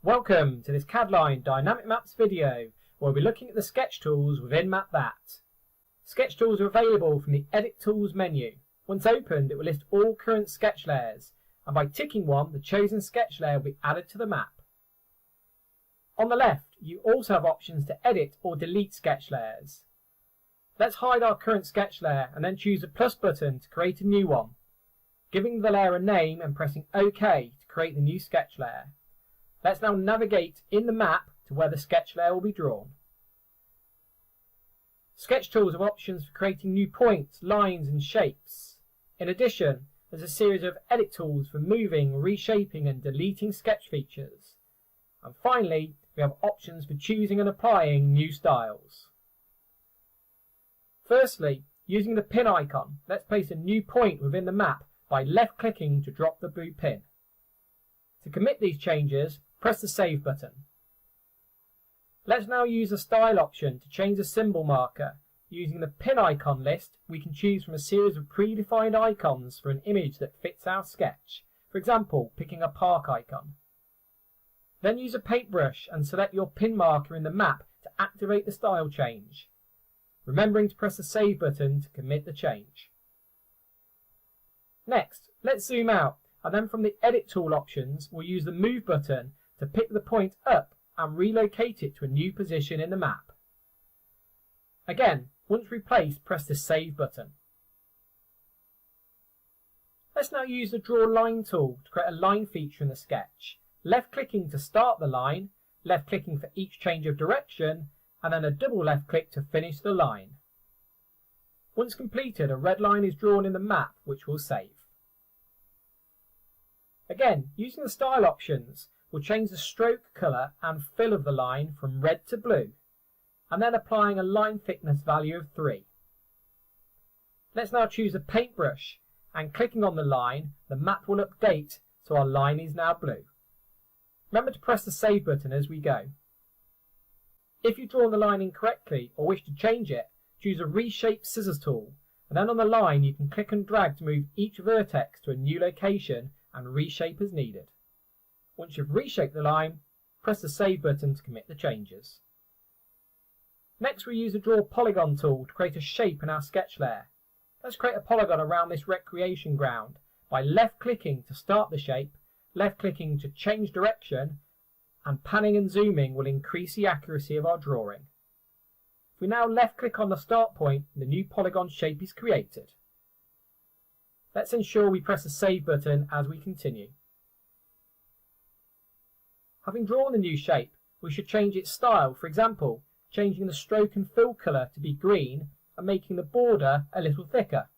Welcome to this Cadline Dynamic Maps video, where we'll be looking at the sketch tools within MapThat. Sketch tools are available from the Edit Tools menu. Once opened, it will list all current sketch layers, and by ticking one, the chosen sketch layer will be added to the map. On the left, you also have options to edit or delete sketch layers. Let's hide our current sketch layer and then choose the plus button to create a new one, giving the layer a name and pressing OK to create the new sketch layer. Let's now navigate in the map to where the sketch layer will be drawn. Sketch tools have options for creating new points, lines and shapes. In addition, there's a series of edit tools for moving, reshaping and deleting sketch features. And finally, we have options for choosing and applying new styles. Firstly, using the pin icon, let's place a new point within the map by left-clicking to drop the blue pin. To commit these changes, press the Save button. Let's now use the Style option to change the symbol marker. Using the pin icon list, we can choose from a series of predefined icons for an image that fits our sketch. For example, picking a park icon. Then use a paintbrush and select your pin marker in the map to activate the style change, remembering to press the Save button to commit the change. Next, let's zoom out, and then from the Edit tool options, we'll use the Move button to pick the point up and relocate it to a new position in the map. Again, once replaced, press the Save button. Let's now use the Draw Line tool to create a line feature in the sketch. Left-clicking to start the line, left-clicking for each change of direction, and then a double left-click to finish the line. Once completed, a red line is drawn in the map, which we'll save. Again, using the Style options, we'll change the stroke colour and fill of the line from red to blue, and then applying a line thickness value of 3. Let's now choose a paintbrush, and clicking on the line, the map will update so our line is now blue. Remember to press the Save button as we go. If you've drawn the line incorrectly or wish to change it, choose a Reshape Scissors tool, and then on the line you can click and drag to move each vertex to a new location and reshape as needed. Once you've reshaped the line, press the Save button to commit the changes. Next, we use the Draw Polygon tool to create a shape in our sketch layer. Let's create a polygon around this recreation ground by left-clicking to start the shape, left-clicking to change direction, and panning and zooming will increase the accuracy of our drawing. If we now left-click on the start point, the new polygon shape is created. Let's ensure we press the Save button as we continue. Having drawn the new shape, we should change its style, for example, changing the stroke and fill colour to be green and making the border a little thicker.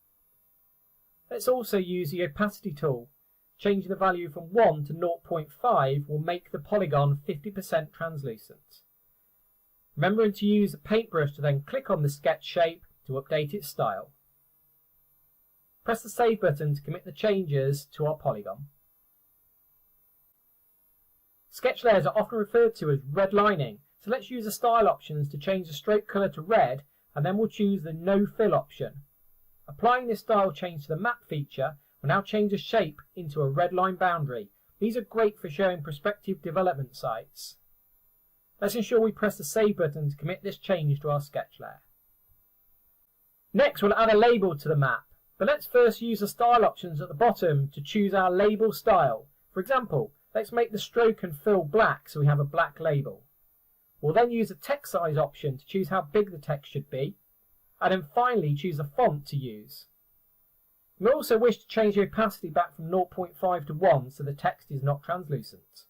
Let's also use the opacity tool. Changing the value from 1 to 0.5 will make the polygon 50% translucent. Remembering to use the paintbrush to then click on the sketch shape to update its style. Press the Save button to commit the changes to our polygon. Sketch layers are often referred to as redlining, so let's use the Style options to change the stroke colour to red, and then we'll choose the No Fill option. Applying this style change to the map feature will now change the shape into a red line boundary. These are great for showing prospective development sites. Let's ensure we press the Save button to commit this change to our sketch layer. Next, we'll add a label to the map, but let's first use the Style options at the bottom to choose our label style. For example, let's make the stroke and fill black so we have a black label. We'll then use the text size option to choose how big the text should be, and then finally choose the font to use. We also wish to change the opacity back from 0.5 to 1 so the text is not translucent.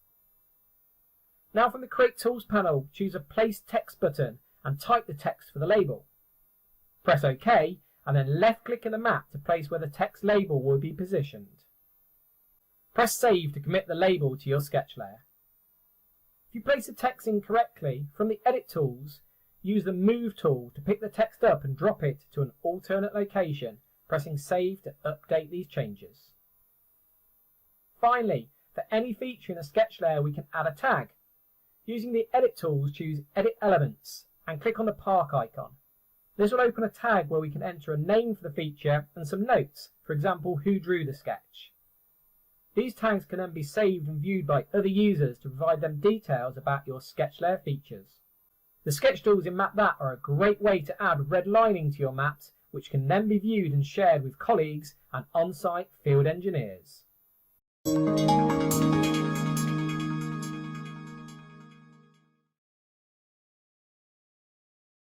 Now from the Create Tools panel, choose a Place Text button and type the text for the label. Press OK and then left-click in the map to place where the text label will be positioned. Press Save to commit the label to your sketch layer. If you place the text incorrectly, from the Edit tools, use the Move tool to pick the text up and drop it to an alternate location, pressing Save to update these changes. Finally, for any feature in a sketch layer, we can add a tag. Using the Edit tools, choose Edit Elements and click on the park icon. This will open a tag where we can enter a name for the feature and some notes, for example, who drew the sketch. These tags can then be saved and viewed by other users to provide them details about your sketch layer features. The sketch tools in MapThat are a great way to add redlining to your maps, which can then be viewed and shared with colleagues and on-site field engineers.